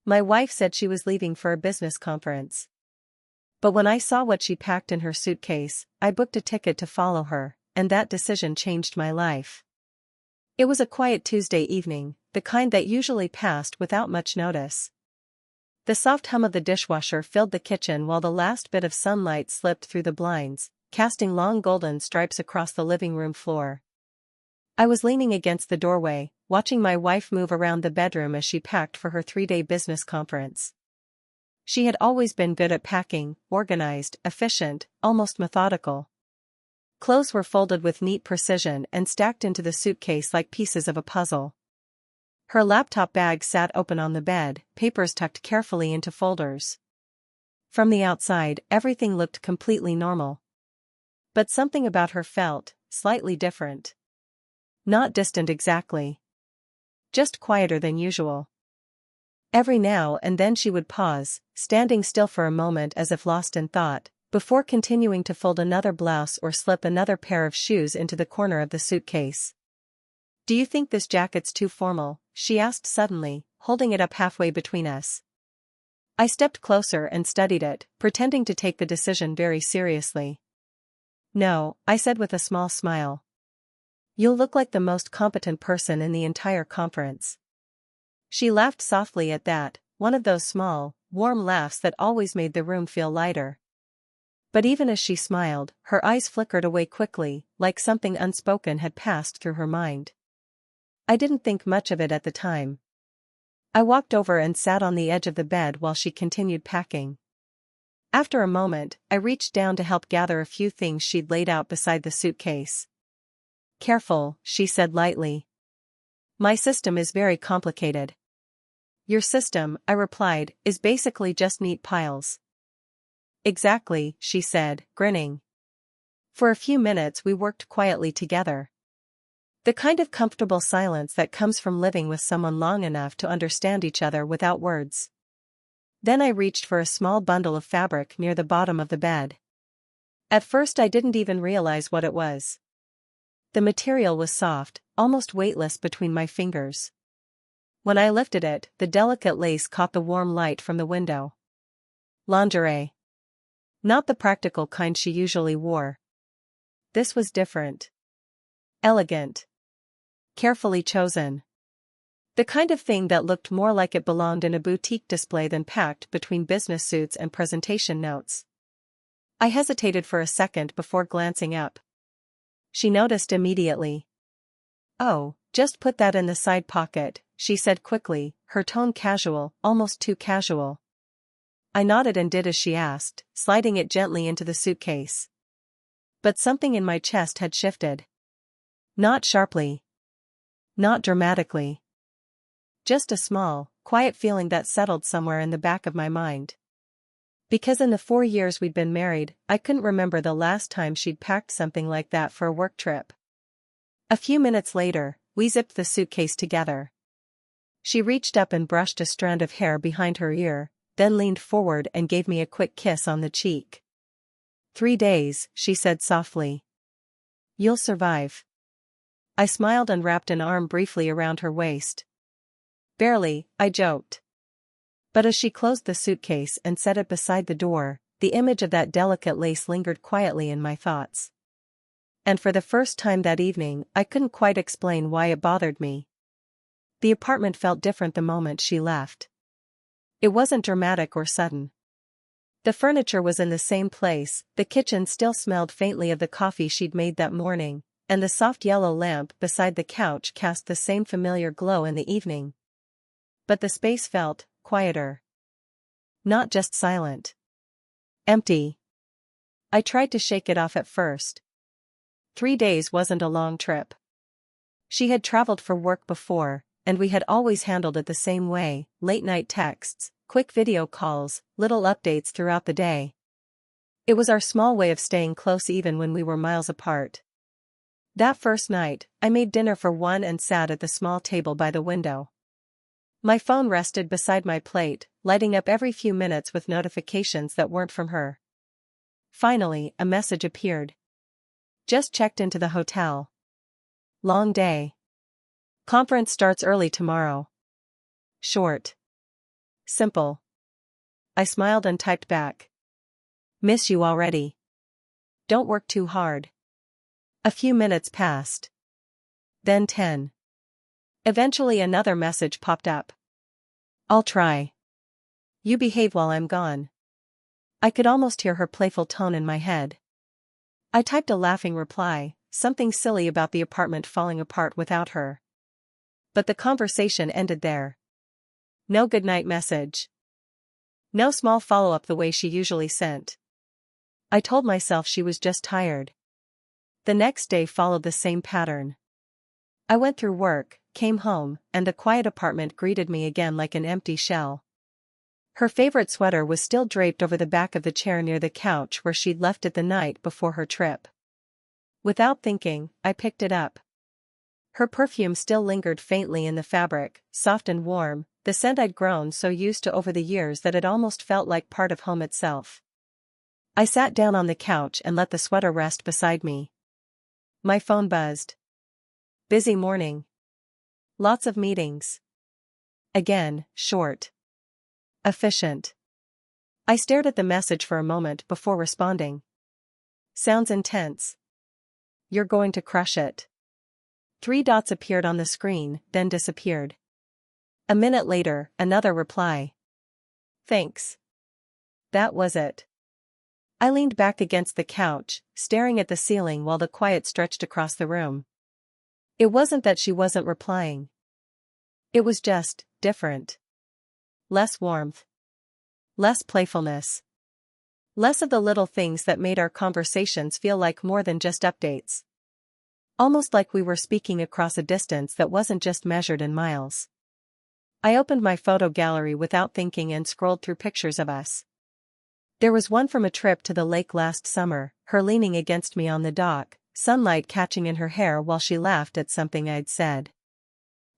My wife said she was leaving for a business conference. But when I saw what she packed in her suitcase, I booked a ticket to follow her, and that decision changed my life. It was a quiet Tuesday evening, the kind that usually passed without much notice. The soft hum of the dishwasher filled the kitchen while the last bit of sunlight slipped through the blinds, casting long golden stripes across the living room floor. I was leaning against the doorway, watching my wife move around the bedroom as she packed for her 3-day business conference. She had always been good at packing, organized, efficient, almost methodical. Clothes were folded with neat precision and stacked into the suitcase like pieces of a puzzle. Her laptop bag sat open on the bed, papers tucked carefully into folders. From the outside, everything looked completely normal. But something about her felt slightly different. Not distant exactly. Just quieter than usual. Every now and then she would pause, standing still for a moment as if lost in thought, before continuing to fold another blouse or slip another pair of shoes into the corner of the suitcase. "Do you think this jacket's too formal?" she asked suddenly, holding it up halfway between us. I stepped closer and studied it, pretending to take the decision very seriously. "No," I said with a small smile. "You'll look like the most competent person in the entire conference." She laughed softly at that, one of those small, warm laughs that always made the room feel lighter. But even as she smiled, her eyes flickered away quickly, like something unspoken had passed through her mind. I didn't think much of it at the time. I walked over and sat on the edge of the bed while she continued packing. After a moment, I reached down to help gather a few things she'd laid out beside the suitcase. "Careful," she said lightly. "My system is very complicated." "Your system," I replied, "is basically just neat piles." "Exactly," she said, grinning. For a few minutes we worked quietly together. The kind of comfortable silence that comes from living with someone long enough to understand each other without words. Then I reached for a small bundle of fabric near the bottom of the bed. At first I didn't even realize what it was. The material was soft, almost weightless between my fingers. When I lifted it, the delicate lace caught the warm light from the window. Lingerie. Not the practical kind she usually wore. This was different. Elegant. Carefully chosen. The kind of thing that looked more like it belonged in a boutique display than packed between business suits and presentation notes. I hesitated for a second before glancing up. She noticed immediately. "Oh, just put that in the side pocket," she said quickly, her tone casual, almost too casual. I nodded and did as she asked, sliding it gently into the suitcase. But something in my chest had shifted. Not sharply. Not dramatically. Just a small, quiet feeling that settled somewhere in the back of my mind. Because in the 4 years we'd been married, I couldn't remember the last time she'd packed something like that for a work trip. A few minutes later, we zipped the suitcase together. She reached up and brushed a strand of hair behind her ear, then leaned forward and gave me a quick kiss on the cheek. 3 days, she said softly. "You'll survive." I smiled and wrapped an arm briefly around her waist. "Barely," I joked. But as she closed the suitcase and set it beside the door, the image of that delicate lace lingered quietly in my thoughts. And for the first time that evening, I couldn't quite explain why it bothered me. The apartment felt different the moment she left. It wasn't dramatic or sudden. The furniture was in the same place, the kitchen still smelled faintly of the coffee she'd made that morning, and the soft yellow lamp beside the couch cast the same familiar glow in the evening. But the space felt quieter. Not just silent. Empty. I tried to shake it off at first. 3 days wasn't a long trip. She had traveled for work before, and we had always handled it the same way: late-night texts, quick video calls, little updates throughout the day. It was our small way of staying close even when we were miles apart. That first night, I made dinner for one and sat at the small table by the window. My phone rested beside my plate, lighting up every few minutes with notifications that weren't from her. Finally, a message appeared. "Just checked into the hotel. Long day. Conference starts early tomorrow." Short. Simple. I smiled and typed back. Miss you already. Don't work too hard. A few minutes passed. Then 10. Eventually another message popped up. I'll try. You behave while I'm gone. I could almost hear her playful tone in my head. I typed a laughing reply, something silly about the apartment falling apart without her. But the conversation ended there. No goodnight message. No small follow-up the way she usually sent. I told myself she was just tired. The next day followed the same pattern. I went through work, came home, and the quiet apartment greeted me again like an empty shell. Her favorite sweater was still draped over the back of the chair near the couch where she'd left it the night before her trip. Without thinking, I picked it up. Her perfume still lingered faintly in the fabric, soft and warm, the scent I'd grown so used to over the years that it almost felt like part of home itself. I sat down on the couch and let the sweater rest beside me. My phone buzzed. Busy morning. Lots of meetings. Again, short. Efficient. I stared at the message for a moment before responding. Sounds intense. You're going to crush it. 3 dots appeared on the screen, then disappeared. A minute later, another reply. Thanks. That was it. I leaned back against the couch, staring at the ceiling while the quiet stretched across the room. It wasn't that she wasn't replying. It was just different. Less warmth. Less playfulness. Less of the little things that made our conversations feel like more than just updates. Almost like we were speaking across a distance that wasn't just measured in miles. I opened my photo gallery without thinking and scrolled through pictures of us. There was one from a trip to the lake last summer, her leaning against me on the dock, sunlight catching in her hair while she laughed at something I'd said.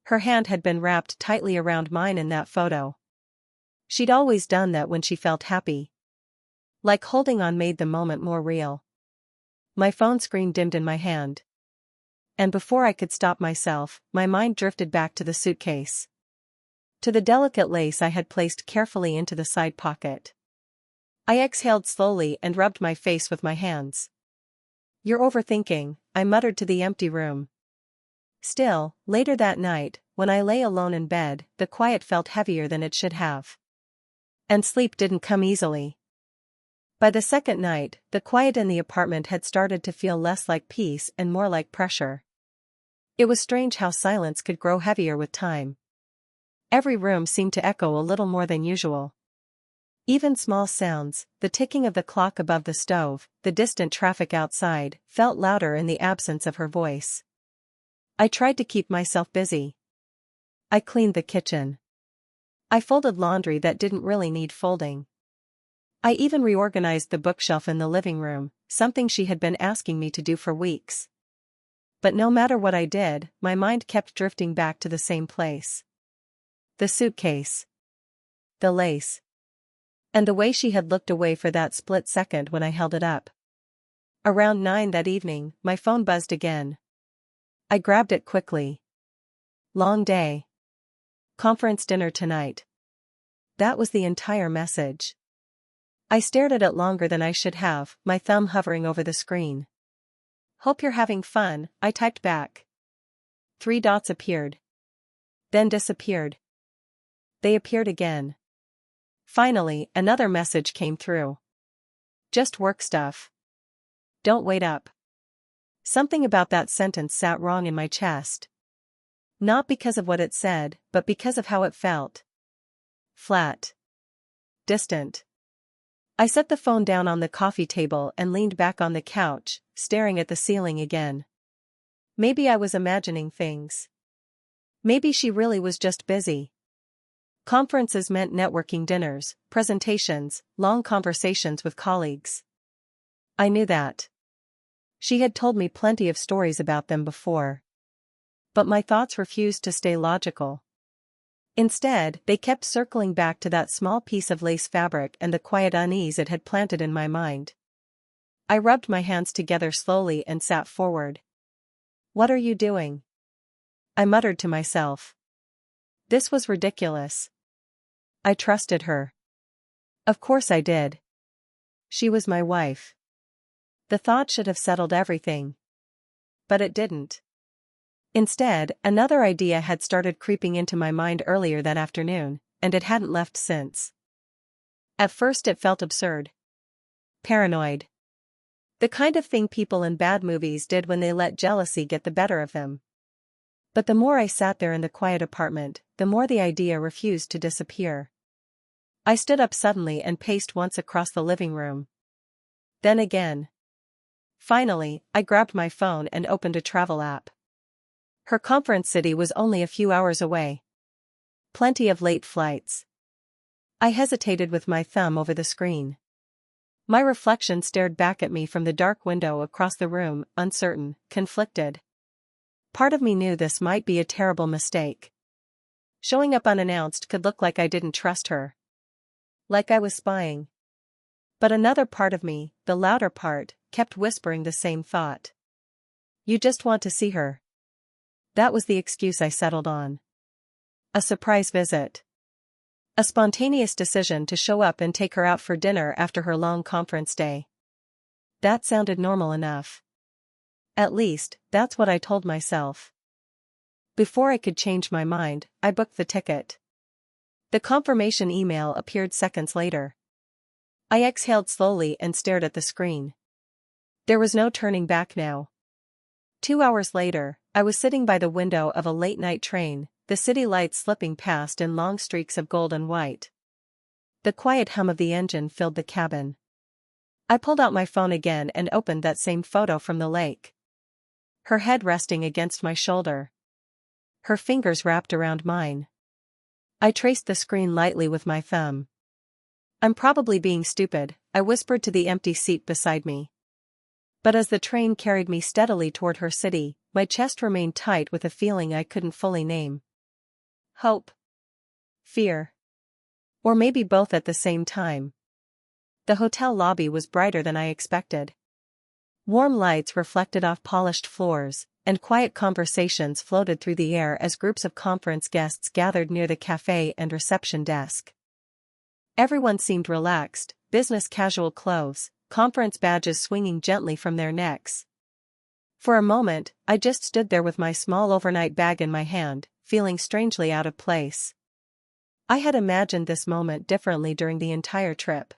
Her hand had been wrapped tightly around mine in that photo. She'd always done that when she felt happy. Like holding on made the moment more real. My phone screen dimmed in my hand. And before I could stop myself, my mind drifted back to the suitcase. To the delicate lace I had placed carefully into the side pocket. I exhaled slowly and rubbed my face with my hands. You're overthinking, I muttered to the empty room. Still, later that night, when I lay alone in bed, the quiet felt heavier than it should have. And sleep didn't come easily. By the second night, the quiet in the apartment had started to feel less like peace and more like pressure. It was strange how silence could grow heavier with time. Every room seemed to echo a little more than usual. Even small sounds, the ticking of the clock above the stove, the distant traffic outside, felt louder in the absence of her voice. I tried to keep myself busy. I cleaned the kitchen. I folded laundry that didn't really need folding. I even reorganized the bookshelf in the living room, something she had been asking me to do for weeks. But no matter what I did, my mind kept drifting back to the same place. The suitcase. The lace. And the way she had looked away for that split second when I held it up. Around 9 that evening, my phone buzzed again. I grabbed it quickly. Long day. Conference dinner tonight. That was the entire message. I stared at it longer than I should have, my thumb hovering over the screen. Hope you're having fun, I typed back. 3 dots appeared. Then disappeared. They appeared again. Finally, another message came through. Just work stuff. Don't wait up. Something about that sentence sat wrong in my chest. Not because of what it said, but because of how it felt. Flat. Distant. I set the phone down on the coffee table and leaned back on the couch, staring at the ceiling again. Maybe I was imagining things. Maybe she really was just busy. Conferences meant networking dinners, presentations, long conversations with colleagues. I knew that. She had told me plenty of stories about them before. But my thoughts refused to stay logical. Instead, they kept circling back to that small piece of lace fabric and the quiet unease it had planted in my mind. I rubbed my hands together slowly and sat forward. What are you doing? I muttered to myself. This was ridiculous. I trusted her. Of course I did. She was my wife. The thought should have settled everything. But it didn't. Instead, another idea had started creeping into my mind earlier that afternoon, and it hadn't left since. At first it felt absurd. Paranoid. The kind of thing people in bad movies did when they let jealousy get the better of them. But the more I sat there in the quiet apartment, the more the idea refused to disappear. I stood up suddenly and paced once across the living room. Then again. Finally, I grabbed my phone and opened a travel app. Her conference city was only a few hours away. Plenty of late flights. I hesitated with my thumb over the screen. My reflection stared back at me from the dark window across the room, uncertain, conflicted. Part of me knew this might be a terrible mistake. Showing up unannounced could look like I didn't trust her. Like I was spying. But another part of me, the louder part, kept whispering the same thought. You just want to see her. That was the excuse I settled on. A surprise visit. A spontaneous decision to show up and take her out for dinner after her long conference day. That sounded normal enough. At least, that's what I told myself. Before I could change my mind, I booked the ticket. The confirmation email appeared seconds later. I exhaled slowly and stared at the screen. There was no turning back now. 2 hours later, I was sitting by the window of a late-night train, the city lights slipping past in long streaks of gold and white. The quiet hum of the engine filled the cabin. I pulled out my phone again and opened that same photo from the lake. Her head resting against my shoulder. Her fingers wrapped around mine. I traced the screen lightly with my thumb. I'm probably being stupid, I whispered to the empty seat beside me. But as the train carried me steadily toward her city, my chest remained tight with a feeling I couldn't fully name. Hope. Fear. Or maybe both at the same time. The hotel lobby was brighter than I expected. Warm lights reflected off polished floors, and quiet conversations floated through the air as groups of conference guests gathered near the cafe and reception desk. Everyone seemed relaxed, business casual clothes, conference badges swinging gently from their necks. For a moment, I just stood there with my small overnight bag in my hand, feeling strangely out of place. I had imagined this moment differently during the entire trip.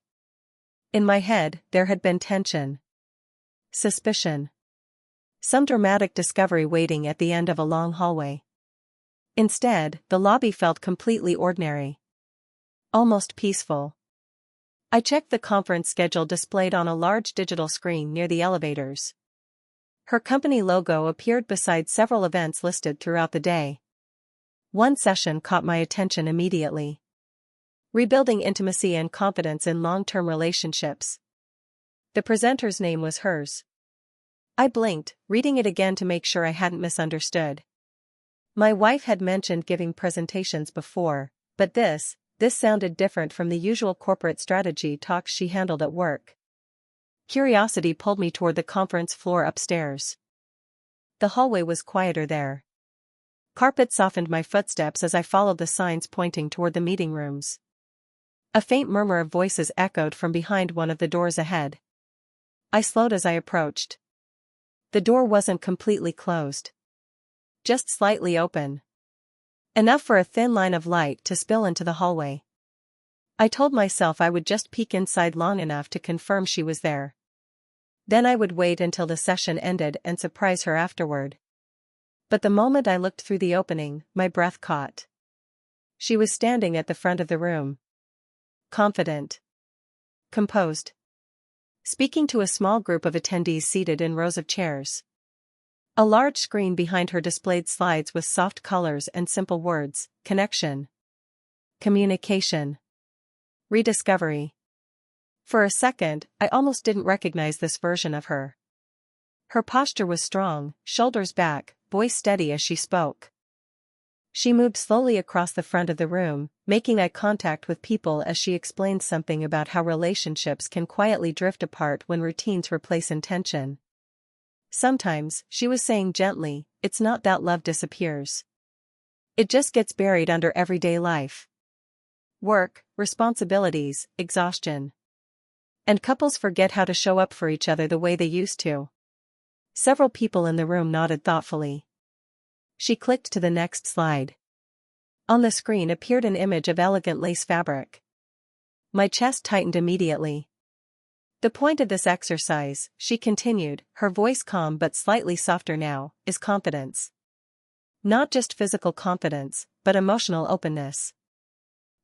In my head, there had been tension. Suspicion. Some dramatic discovery waiting at the end of a long hallway. Instead, the lobby felt completely ordinary. Almost peaceful. I checked the conference schedule displayed on a large digital screen near the elevators. Her company logo appeared beside several events listed throughout the day. One session caught my attention immediately. Rebuilding intimacy and confidence in long-term relationships. The presenter's name was hers. I blinked, reading it again to make sure I hadn't misunderstood. My wife had mentioned giving presentations before, but this sounded different from the usual corporate strategy talks she handled at work. Curiosity pulled me toward the conference floor upstairs. The hallway was quieter there. Carpet softened my footsteps as I followed the signs pointing toward the meeting rooms. A faint murmur of voices echoed from behind one of the doors ahead. I slowed as I approached. The door wasn't completely closed. Just slightly open. Enough for a thin line of light to spill into the hallway. I told myself I would just peek inside long enough to confirm she was there. Then I would wait until the session ended and surprise her afterward. But the moment I looked through the opening, my breath caught. She was standing at the front of the room. Confident. Composed. Speaking to a small group of attendees seated in rows of chairs. A large screen behind her displayed slides with soft colors and simple words: connection, communication, rediscovery. For a second, I almost didn't recognize this version of her. Her posture was strong, shoulders back, voice steady as she spoke. She moved slowly across the front of the room, making eye contact with people as she explained something about how relationships can quietly drift apart when routines replace intention. Sometimes, she was saying gently, it's not that love disappears. It just gets buried under everyday life. work, responsibilities, exhaustion. And couples forget how to show up for each other the way they used to. Several people in the room nodded thoughtfully. She clicked to the next slide. On the screen appeared an image of elegant lace fabric. My chest tightened immediately. The point of this exercise, she continued, her voice calm but slightly softer now, is confidence. Not just physical confidence, but emotional openness.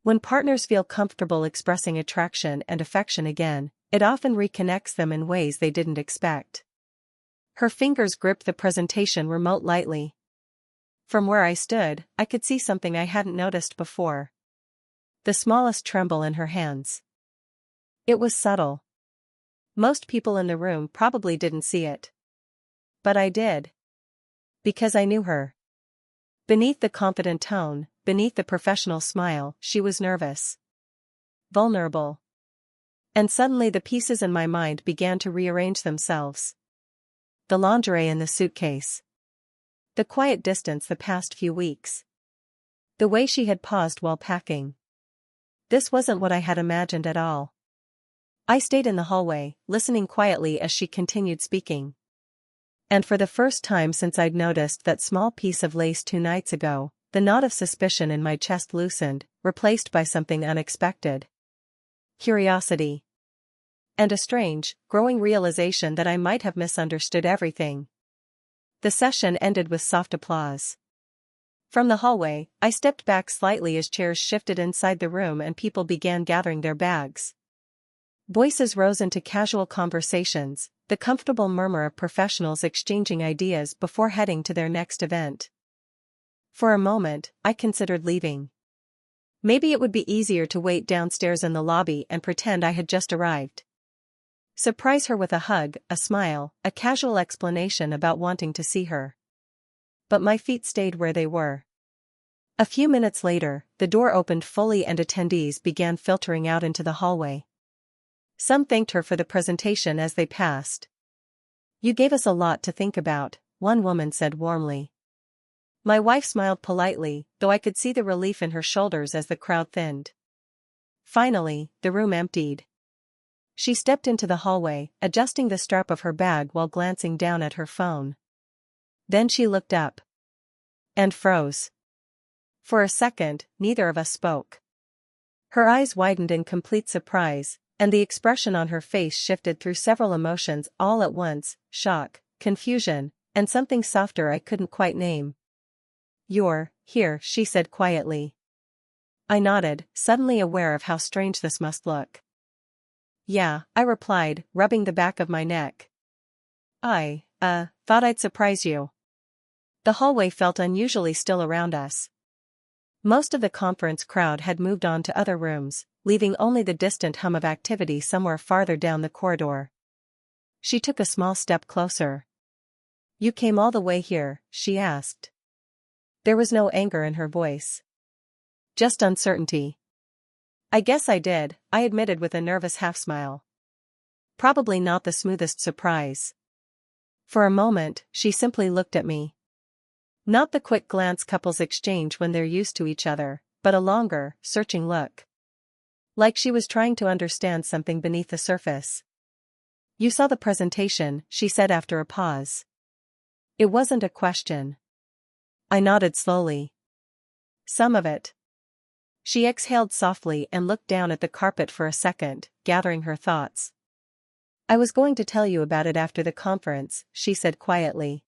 When partners feel comfortable expressing attraction and affection again, it often reconnects them in ways they didn't expect. Her fingers gripped the presentation remote lightly. From where I stood, I could see something I hadn't noticed before. The smallest tremble in her hands. It was subtle. Most people in the room probably didn't see it. But I did. Because I knew her. Beneath the confident tone, beneath the professional smile, she was nervous. Vulnerable. And suddenly the pieces in my mind began to rearrange themselves. The lingerie in the suitcase. The quiet distance the past few weeks. The way she had paused while packing. This wasn't what I had imagined at all. I stayed in the hallway, listening quietly as she continued speaking. And for the first time since I'd noticed that small piece of lace 2 nights ago, the knot of suspicion in my chest loosened, replaced by something unexpected. Curiosity. And a strange, growing realization that I might have misunderstood everything. The session ended with soft applause. From the hallway, I stepped back slightly as chairs shifted inside the room and people began gathering their bags. Voices rose into casual conversations, the comfortable murmur of professionals exchanging ideas before heading to their next event. For a moment, I considered leaving. Maybe it would be easier to wait downstairs in the lobby and pretend I had just arrived. Surprise her with a hug, a smile, a casual explanation about wanting to see her. But my feet stayed where they were. A few minutes later, the door opened fully and attendees began filtering out into the hallway. Some thanked her for the presentation as they passed. "You gave us a lot to think about," one woman said warmly. My wife smiled politely, though I could see the relief in her shoulders as the crowd thinned. Finally, the room emptied. She stepped into the hallway, adjusting the strap of her bag while glancing down at her phone. Then she looked up. And froze. For a second, neither of us spoke. Her eyes widened in complete surprise, and the expression on her face shifted through several emotions all at once: shock, confusion, and something softer I couldn't quite name. "You're here," she said quietly. I nodded, suddenly aware of how strange this must look. "Yeah," I replied, rubbing the back of my neck. "I thought I'd surprise you." The hallway felt unusually still around us. Most of the conference crowd had moved on to other rooms, leaving only the distant hum of activity somewhere farther down the corridor. She took a small step closer. "You came all the way here?" she asked. There was no anger in her voice. Just uncertainty. "I guess I did," I admitted with a nervous half-smile. Probably not the smoothest surprise. For a moment, she simply looked at me. Not the quick glance couples exchange when they're used to each other, but a longer, searching look. Like she was trying to understand something beneath the surface. "You saw the presentation," she said after a pause. It wasn't a question. I nodded slowly. "Some of it." She exhaled softly and looked down at the carpet for a second, gathering her thoughts. "I was going to tell you about it after the conference," she said quietly.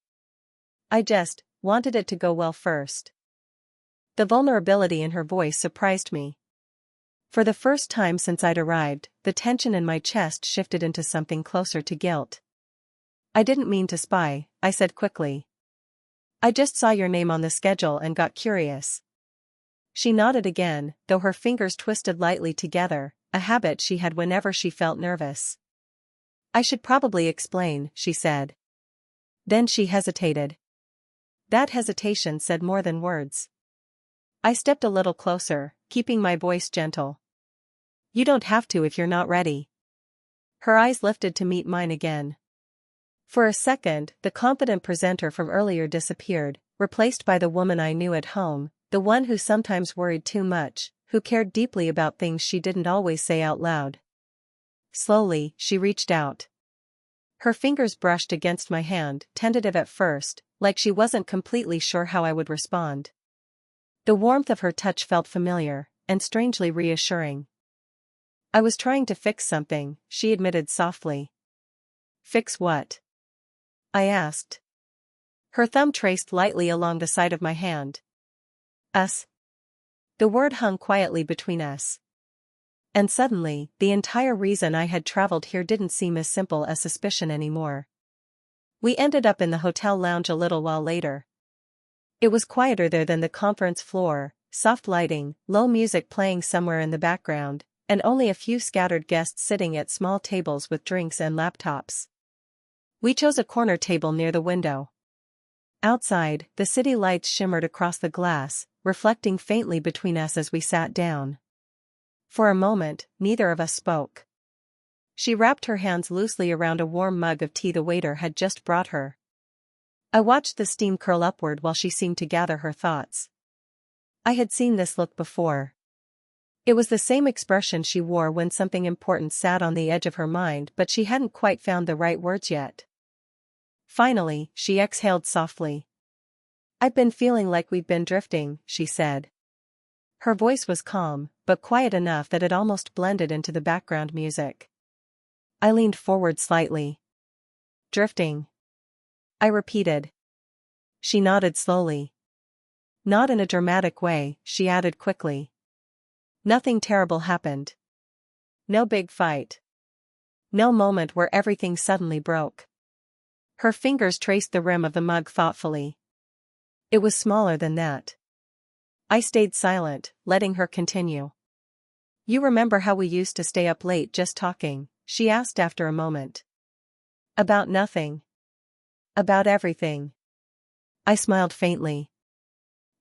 "I just wanted it to go well first." The vulnerability in her voice surprised me. For the first time since I'd arrived, the tension in my chest shifted into something closer to guilt. "I didn't mean to spy," I said quickly. "I just saw your name on the schedule and got curious." She nodded again, though her fingers twisted lightly together, a habit she had whenever she felt nervous. "I should probably explain," she said. Then she hesitated. That hesitation said more than words. I stepped a little closer, keeping my voice gentle. "You don't have to if you're not ready." Her eyes lifted to meet mine again. For a second, the confident presenter from earlier disappeared, replaced by the woman I knew at home, the one who sometimes worried too much, who cared deeply about things she didn't always say out loud. Slowly, she reached out. Her fingers brushed against my hand, tentative at first, like she wasn't completely sure how I would respond. The warmth of her touch felt familiar, and strangely reassuring. I was trying to fix something, she admitted softly. Fix what? I asked. Her thumb traced lightly along the side of my hand. Us. The word hung quietly between us. And suddenly, the entire reason I had traveled here didn't seem as simple as suspicion anymore. We ended up in the hotel lounge a little while later. It was quieter there than the conference floor, soft lighting, low music playing somewhere in the background, and only a few scattered guests sitting at small tables with drinks and laptops. We chose a corner table near the window. Outside, the city lights shimmered across the glass, reflecting faintly between us as we sat down. For a moment, neither of us spoke. She wrapped her hands loosely around a warm mug of tea the waiter had just brought her. I watched the steam curl upward while she seemed to gather her thoughts. I had seen this look before. It was the same expression she wore when something important sat on the edge of her mind, but she hadn't quite found the right words yet. Finally, she exhaled softly. I've been feeling like we've been drifting, she said. Her voice was calm, but quiet enough that it almost blended into the background music. I leaned forward slightly. Drifting? I repeated. She nodded slowly. Not in a dramatic way, she added quickly. Nothing terrible happened. No big fight. No moment where everything suddenly broke. Her fingers traced the rim of the mug thoughtfully. It was smaller than that. I stayed silent, letting her continue. You remember how we used to stay up late just talking? She asked after a moment. About nothing. About everything. I smiled faintly.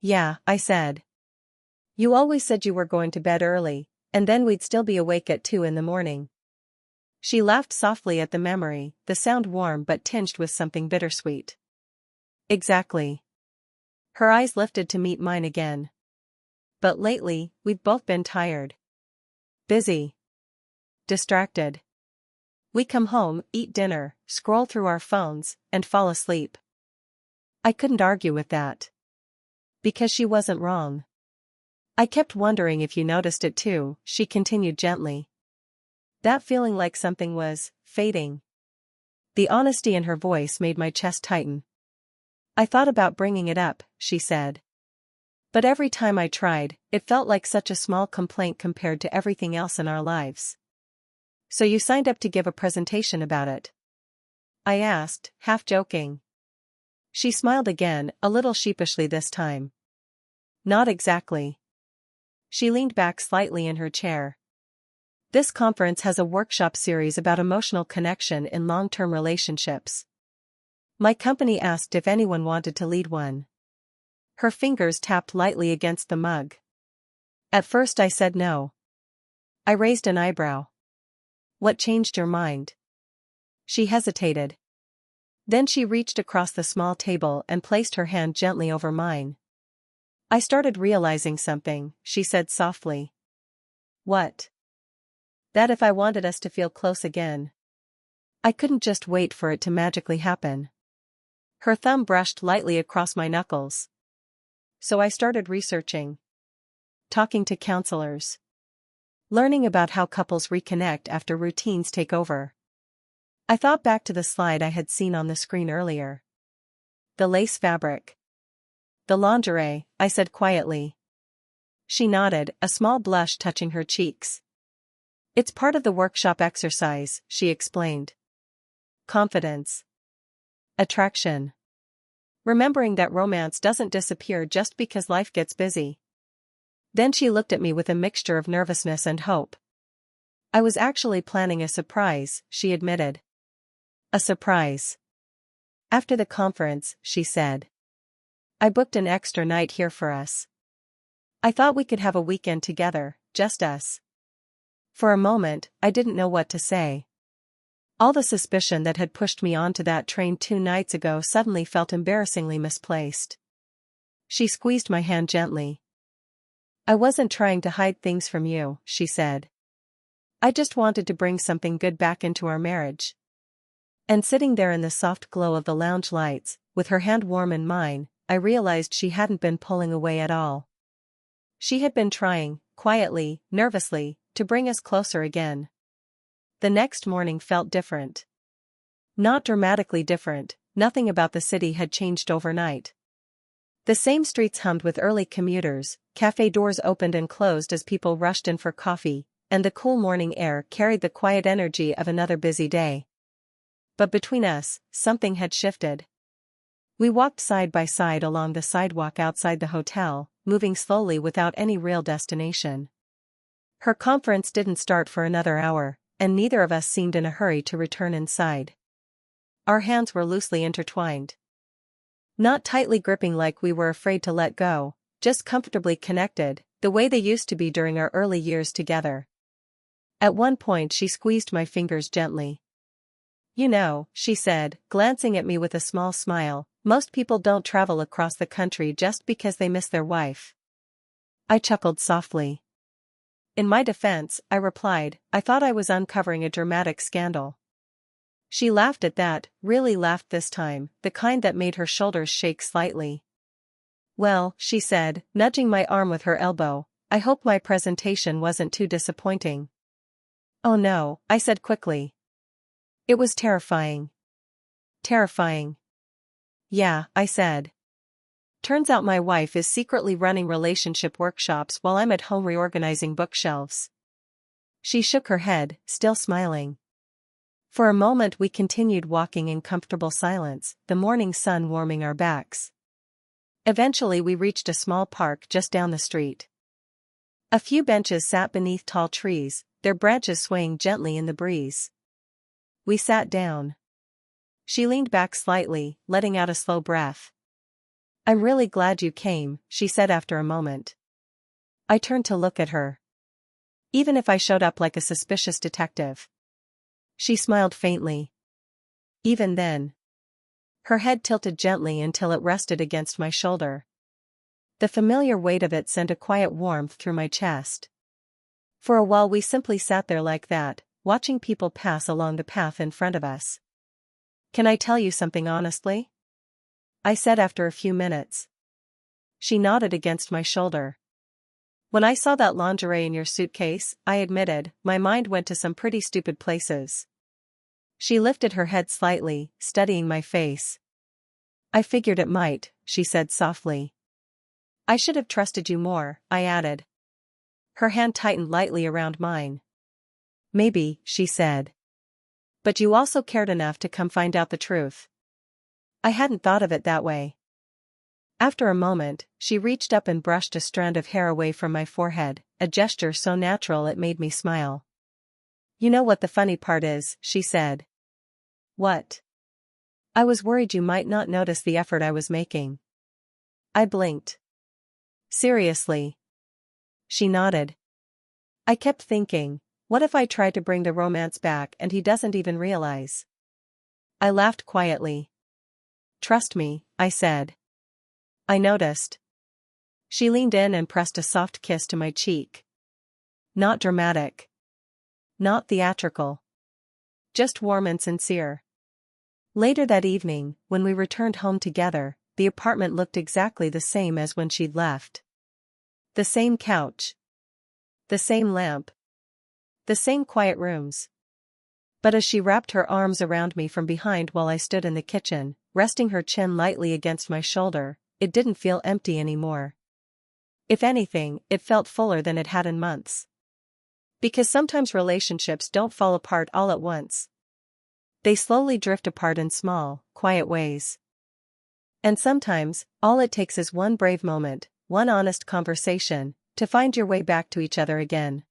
Yeah, I said. You always said you were going to bed early, and then we'd still be awake at 2 in the morning. She laughed softly at the memory, the sound warm but tinged with something bittersweet. Exactly. Her eyes lifted to meet mine again. But lately, we've both been tired. Busy. Distracted. We come home, eat dinner, scroll through our phones, and fall asleep. I couldn't argue with that. Because she wasn't wrong. I kept wondering if you noticed it too, she continued gently. That feeling like something was fading. The honesty in her voice made my chest tighten. I thought about bringing it up, she said. But every time I tried, it felt like such a small complaint compared to everything else in our lives. So you signed up to give a presentation about it? I asked, half joking. She smiled again, a little sheepishly this time. Not exactly. She leaned back slightly in her chair. This conference has a workshop series about emotional connection in long-term relationships. My company asked if anyone wanted to lead one. Her fingers tapped lightly against the mug. At first I said no. I raised an eyebrow. What changed your mind? She hesitated. Then she reached across the small table and placed her hand gently over mine. I started realizing something, she said softly. What? That if I wanted us to feel close again, I couldn't just wait for it to magically happen. Her thumb brushed lightly across my knuckles. So I started researching. Talking to counselors. Learning about how couples reconnect after routines take over. I thought back to the slide I had seen on the screen earlier. The lace fabric. The lingerie, I said quietly. She nodded, a small blush touching her cheeks. It's part of the workshop exercise, she explained. Confidence. Attraction. Remembering that romance doesn't disappear just because life gets busy. Then she looked at me with a mixture of nervousness and hope. I was actually planning a surprise, she admitted. A surprise. After the conference, she said. I booked an extra night here for us. I thought we could have a weekend together, just us. For a moment, I didn't know what to say. All the suspicion that had pushed me onto that train 2 nights ago suddenly felt embarrassingly misplaced. She squeezed my hand gently. I wasn't trying to hide things from you, she said. I just wanted to bring something good back into our marriage. And sitting there in the soft glow of the lounge lights, with her hand warm in mine, I realized she hadn't been pulling away at all. She had been trying, quietly, nervously, to bring us closer again. The next morning felt different. Not dramatically different, nothing about the city had changed overnight. The same streets hummed with early commuters, cafe doors opened and closed as people rushed in for coffee, and the cool morning air carried the quiet energy of another busy day. But between us, something had shifted. We walked side by side along the sidewalk outside the hotel, moving slowly without any real destination. Her conference didn't start for another hour, and neither of us seemed in a hurry to return inside. Our hands were loosely intertwined. Not tightly gripping like we were afraid to let go, just comfortably connected, the way they used to be during our early years together. At one point she squeezed my fingers gently. You know, she said, glancing at me with a small smile, most people don't travel across the country just because they miss their wife. I chuckled softly. In my defense, I replied, I thought I was uncovering a dramatic scandal. She laughed at that, really laughed this time, the kind that made her shoulders shake slightly. Well, she said, nudging my arm with her elbow, I hope my presentation wasn't too disappointing. Oh no, I said quickly. It was terrifying. Terrifying. Yeah, I said. Turns out my wife is secretly running relationship workshops while I'm at home reorganizing bookshelves. She shook her head, still smiling. For a moment we continued walking in comfortable silence, the morning sun warming our backs. Eventually we reached a small park just down the street. A few benches sat beneath tall trees, their branches swaying gently in the breeze. We sat down. She leaned back slightly, letting out a slow breath. I'm really glad you came, she said after a moment. I turned to look at her. Even if I showed up like a suspicious detective. She smiled faintly. Even then. Her head tilted gently until it rested against my shoulder. The familiar weight of it sent a quiet warmth through my chest. For a while we simply sat there like that, watching people pass along the path in front of us. Can I tell you something honestly? I said after a few minutes. She nodded against my shoulder. When I saw that lingerie in your suitcase, I admitted, my mind went to some pretty stupid places. She lifted her head slightly, studying my face. I figured it might, she said softly. I should have trusted you more, I added. Her hand tightened lightly around mine. Maybe, she said. But you also cared enough to come find out the truth. I hadn't thought of it that way. After a moment, she reached up and brushed a strand of hair away from my forehead, a gesture so natural it made me smile. You know what the funny part is, she said. What? I was worried you might not notice the effort I was making. I blinked. Seriously? She nodded. I kept thinking, what if I try to bring the romance back and he doesn't even realize? I laughed quietly. Trust me, I said. I noticed. She leaned in and pressed a soft kiss to my cheek. Not dramatic. Not theatrical. Just warm and sincere. Later that evening, when we returned home together, the apartment looked exactly the same as when she'd left. The same couch. The same lamp. The same quiet rooms. But as she wrapped her arms around me from behind while I stood in the kitchen, resting her chin lightly against my shoulder, it didn't feel empty anymore. If anything, it felt fuller than it had in months. Because sometimes relationships don't fall apart all at once. They slowly drift apart in small, quiet ways. And sometimes, all it takes is one brave moment, one honest conversation, to find your way back to each other again.